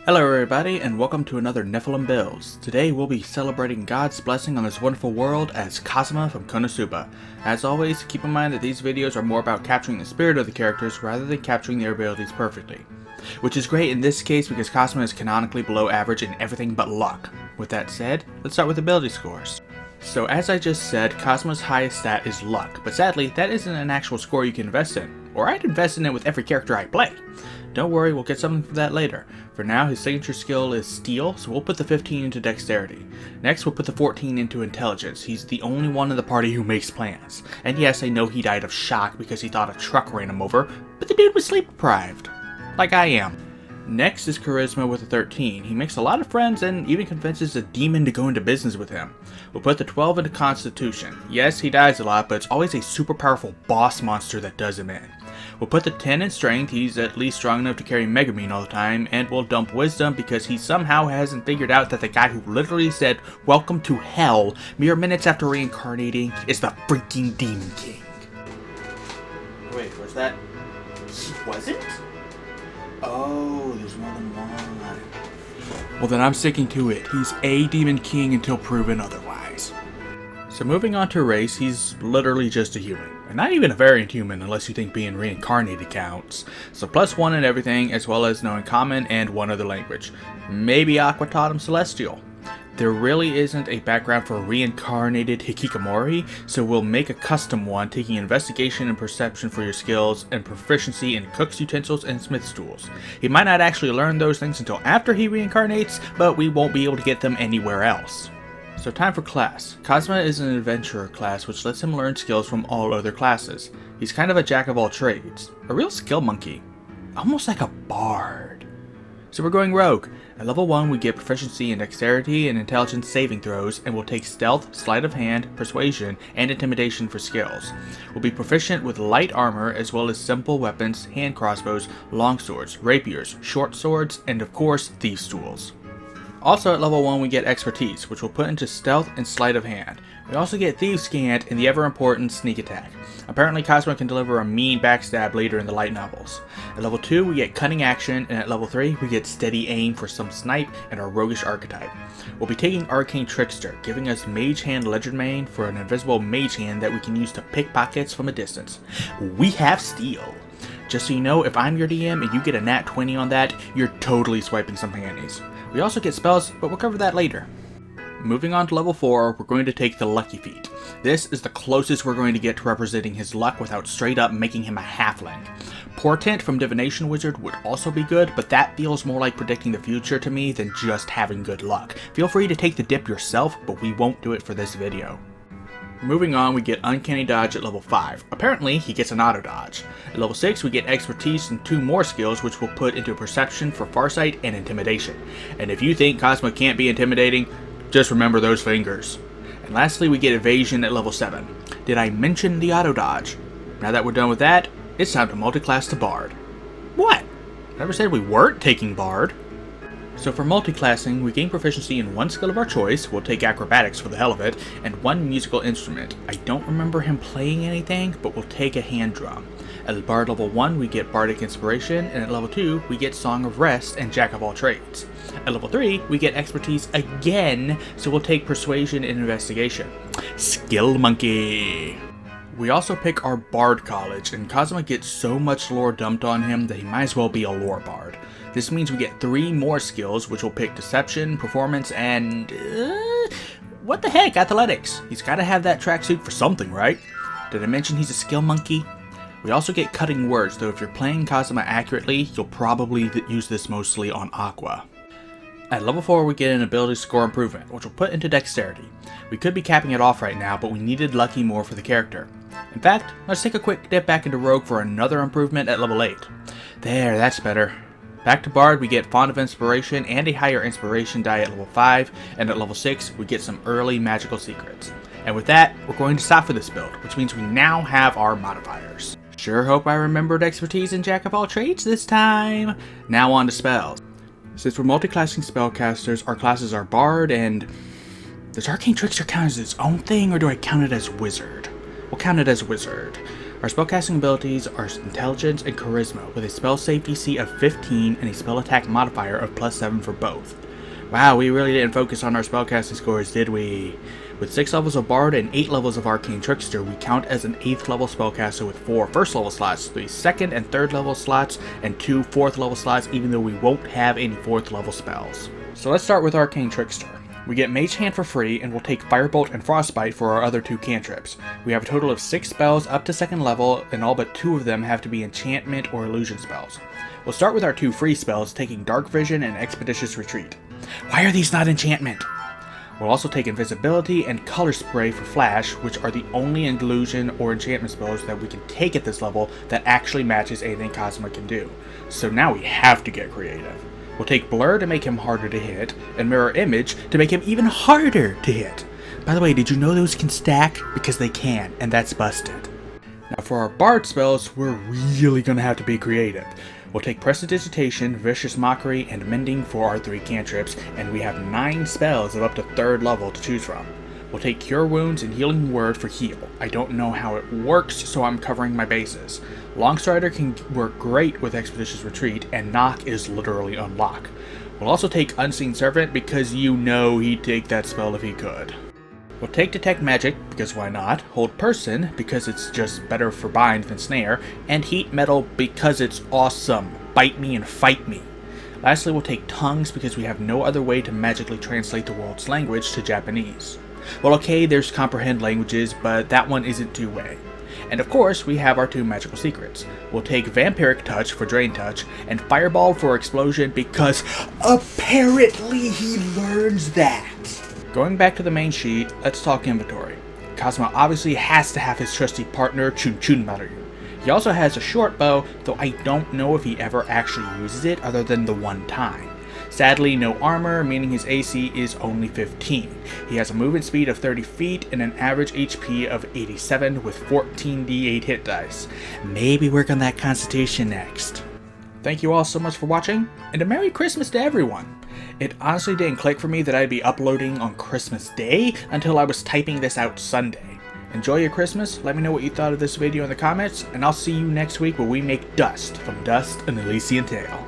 Hello everybody, and welcome to another Nephilim Builds. Today we'll be celebrating God's blessing on this wonderful world as Kazuma from Konosuba. As always, keep in mind that these videos are more about capturing the spirit of the characters rather than capturing their abilities perfectly. Which is great in this case because Kazuma is canonically below average in everything but luck. With that said, let's start with ability scores. So as I just said, Kazuma's highest stat is luck, but sadly that isn't an actual score you can invest in, or I'd invest in it with every character I play. Don't worry, we'll get something from that later. For now, his signature skill is Steel, so we'll put the 15 into Dexterity. Next, we'll put the 14 into Intelligence. He's the only one in the party who makes plans. And yes, I know he died of shock because he thought a truck ran him over, but the dude was sleep deprived. Like I am. Next is Charisma with a 13. He makes a lot of friends and even convinces a demon to go into business with him. We'll put the 12 into Constitution. Yes, he dies a lot, but it's always a super powerful boss monster that does him in. We'll put the 10 in Strength. He's at least strong enough to carry Megumin all the time, and we'll dump Wisdom because he somehow hasn't figured out that the guy who literally said, "Welcome to hell," mere minutes after reincarnating, is the freaking Demon King. Wait, was that? He wasn't? Oh, there's more than one. Well then I'm sticking to it. He's a Demon King until proven otherwise. So moving on to race, he's literally just a human. And not even a variant human unless you think being reincarnated counts. So +1 in everything, as well as knowing Common and one other language. Maybe Aqua taught him Celestial. There really isn't a background for reincarnated Hikikomori, so we'll make a custom one, taking Investigation and Perception for your skills, and proficiency in cook's utensils and smith's tools. He might not actually learn those things until after he reincarnates, but we won't be able to get them anywhere else. So time for class. Kazuma is an adventurer class which lets him learn skills from all other classes. He's kind of a jack of all trades. A real skill monkey. Almost like a bard. So we're going rogue. At level 1 we get proficiency in dexterity and intelligence saving throws, and we'll take stealth, sleight of hand, persuasion, and intimidation for skills. We'll be proficient with light armor as well as simple weapons, hand crossbows, long swords, rapiers, short swords, and of course thieves' tools. Also at level 1 we get expertise, which we'll put into stealth and sleight of hand. We also get thieves' cant and the ever important sneak attack. Apparently Kazuma can deliver a mean backstab later in the light novels. At level 2 we get cunning action, and at level 3 we get steady aim for some snipe and our roguish archetype. We'll be taking arcane trickster, giving us mage hand legerdmain for an invisible mage hand that we can use to pickpockets from a distance. We have steel. Just so you know, if I'm your DM and you get a nat 20 on that, you're totally swiping some panties. We also get spells, but we'll cover that later. Moving on to level 4, we're going to take the Lucky Feat. This is the closest we're going to get to representing his luck without straight up making him a halfling. Portent from Divination Wizard would also be good, but that feels more like predicting the future to me than just having good luck. Feel free to take the dip yourself, but we won't do it for this video. Moving on, we get Uncanny Dodge at level 5. Apparently, he gets an auto dodge. At level 6, we get Expertise and 2 more skills, which we'll put into Perception for Farsight and Intimidation. And if you think Kazuma can't be intimidating, just remember those fingers. And lastly, we get Evasion at level 7. Did I mention the auto dodge? Now that we're done with that, it's time to multiclass to Bard. What? Never said we weren't taking Bard. So for multiclassing, we gain proficiency in 1 skill of our choice, we'll take Acrobatics for the hell of it, and 1 musical instrument. I don't remember him playing anything, but we'll take a hand drum. At Bard level 1, we get Bardic Inspiration, and at level 2, we get Song of Rest and Jack of all Trades. At level 3, we get Expertise again, so we'll take Persuasion and Investigation. Skill Monkey! We also pick our Bard College, and Kazuma gets so much lore dumped on him that he might as well be a lore bard. This means we get 3 more skills, which will pick Deception, Performance, and... what the heck, Athletics? He's gotta have that tracksuit for something, right? Did I mention he's a skill monkey? We also get Cutting Words, though if you're playing Kazuma accurately, you'll probably use this mostly on Aqua. At level 4 we get an ability score improvement, which we'll put into Dexterity. We could be capping it off right now, but we needed Lucky more for the character. In fact, let's take a quick dip back into Rogue for another improvement at level 8. There, that's better. Back to Bard, we get Font of Inspiration and a higher Inspiration die at level 5, and at level 6, we get some early magical secrets. And with that, we're going to stop for this build, which means we now have our modifiers. Sure hope I remembered Expertise and Jack of all Trades this time! Now on to spells. Since we're multiclassing spellcasters, our classes are Bard and... does Arcane Trickster count as its own thing, or do I count it as Wizard? We'll count it as Wizard. Our spellcasting abilities are Intelligence and Charisma, with a spell save DC of 15 and a spell attack modifier of +7 for both. Wow, we really didn't focus on our spellcasting scores, did we? With 6 levels of Bard and 8 levels of Arcane Trickster, we count as an 8th level spellcaster with 4 first level slots, 3 second and third level slots, and 2 4th level slots, even though we won't have any 4th level spells. So let's start with Arcane Trickster. We get Mage Hand for free, and we'll take Firebolt and Frostbite for our other 2 cantrips. We have a total of 6 spells up to 2nd level, and all but 2 of them have to be enchantment or illusion spells. We'll start with our 2 free spells, taking Dark Vision and Expeditious Retreat. Why are these not enchantment? We'll also take Invisibility and Color Spray for Flash, which are the only illusion or enchantment spells that we can take at this level that actually matches anything Kazuma can do. So now we have to get creative. We'll take Blur to make him harder to hit, and Mirror Image to make him even harder to hit. By the way, did you know those can stack? Because they can, and that's busted. Now for our Bard spells, we're really gonna have to be creative. We'll take Prestidigitation, Vicious Mockery, and Mending for our 3 cantrips, and we have 9 spells of up to 3rd level to choose from. We'll take Cure Wounds and Healing Word for heal. I don't know how it works, so I'm covering my bases. Longstrider can work great with Expeditious Retreat, and Knock is literally unlock. We'll also take Unseen Servant because you know he'd take that spell if he could. We'll take Detect Magic, because why not, Hold Person, because it's just better for bind than snare, and Heat Metal because it's awesome. Bite me and fight me. Lastly, we'll take Tongues because we have no other way to magically translate the world's language to Japanese. Well, okay, there's Comprehend Languages, but that one isn't two-way. And of course, we have our 2 magical secrets. We'll take Vampiric Touch for Drain Touch, and Fireball for Explosion because apparently he learns that. Going back to the main sheet, let's talk inventory. Kazuma obviously has to have his trusty partner Chun Chun Maru. He also has a short bow, though I don't know if he ever actually uses it other than the one time. Sadly, no armor, meaning his AC is only 15. He has a movement speed of 30 feet and an average HP of 87 with 14d8 hit dice. Maybe work on that constitution next. Thank you all so much for watching, and a Merry Christmas to everyone! It honestly didn't click for me that I'd be uploading on Christmas Day until I was typing this out Sunday. Enjoy your Christmas, let me know what you thought of this video in the comments, and I'll see you next week where we make dust from Dust: An Elysian Tale.